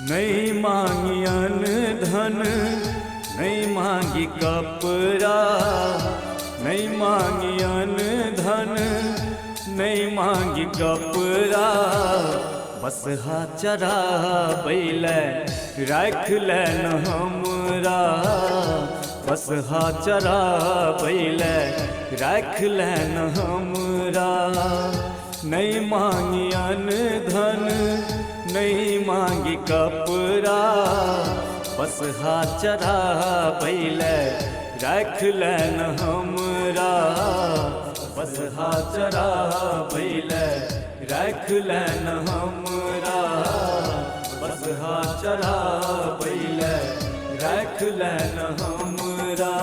नहीं मांगी अन धन, नहीं मांगी कपड़ा, नहीं मांगी अन धन, नहीं मांगी कपड़ा। बस हा चरा बैले राख लेन हमरा, बस हा चरा बैले राख लेन हमरा। नहीं मांगी अन धन, नहीं मांगी कपड़ा, बस हा चरा बैले राख लेन हमरा। बस हा चरा बैले राख लेन हमरा, बस हा चरा बैले राख लेन हमरा।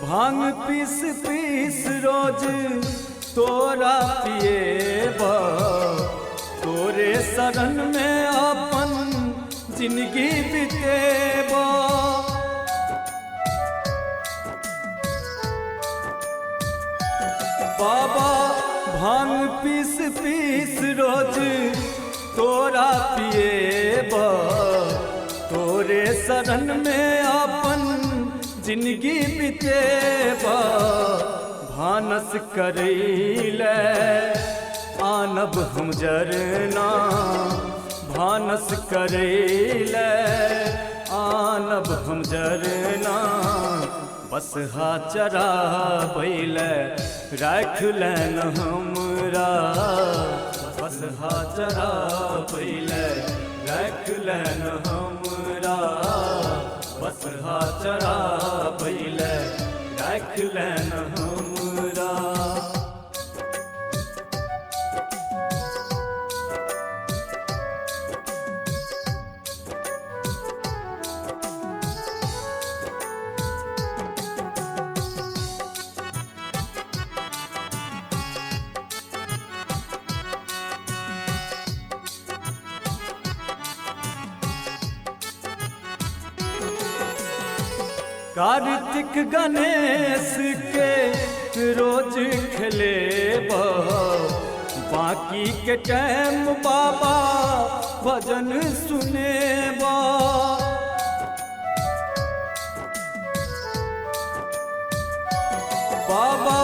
भांग पीस पीस रोज तोरा पिएबा, तोरे शरण में अपन जिंदगी बितेबा। बाबा भांग पीस पीस रोज तोरा पिएबा, तोरे शरण में अपन जिंदगी बितेबा। भानस करैले आनब हम जरना, भानस करैले आनब हम जरना। बस हा चरा बैले राख लेन हमरा, बस हा चरा बैले राख लेन हमरा। बस हा चरा बैले राख लेन हमरा। कार्तिक गणेश के रोज खेलेबा, बाकी के टाइम बाबा भजन सुनेबा। बाबा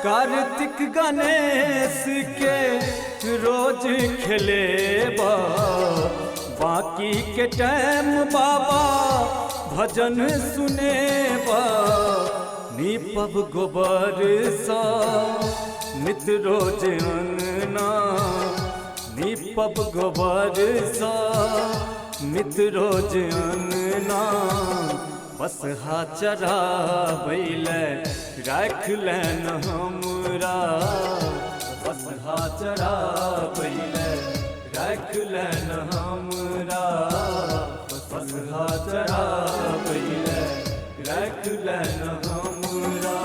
कार्तिक गणेश के रोज खेलेबा, बाकी के टाइम बाबा भजन सुनेबा। नीपब गोबर सा नित रोज अंगना, नीपब गोबर सा नित रोज अंगना। बस हा चरा बैले राख लेन हमरा, बस हा चरा बैले राख लेन हमरा। बस हा चरा बैले राख लेन हमरा।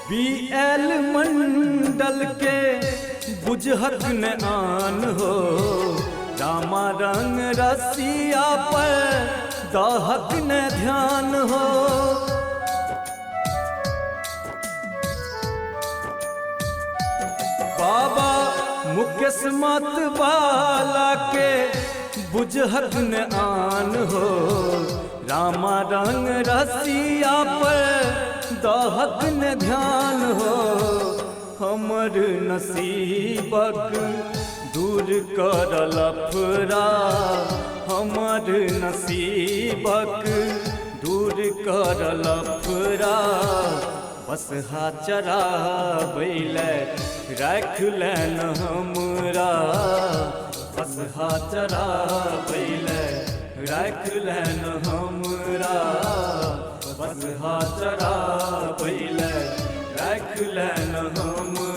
BL मंडल के बुझहक न आन हो, रामा रंग रसिया पर दाहक न ध्यान हो। बाबा मुकेश मत वाला के बुझहक न आन हो, रामा रंग रसिया पर दहक न ध्यान हो हमर नसीबक दूर कर लफड़ा हमर नसीबक दूर कर लफड़ा बस हा चराबैले राख लेन हमरा बस हा चराबैले राख लेन हमरा बस हा चराबैले राख लेन हमरा।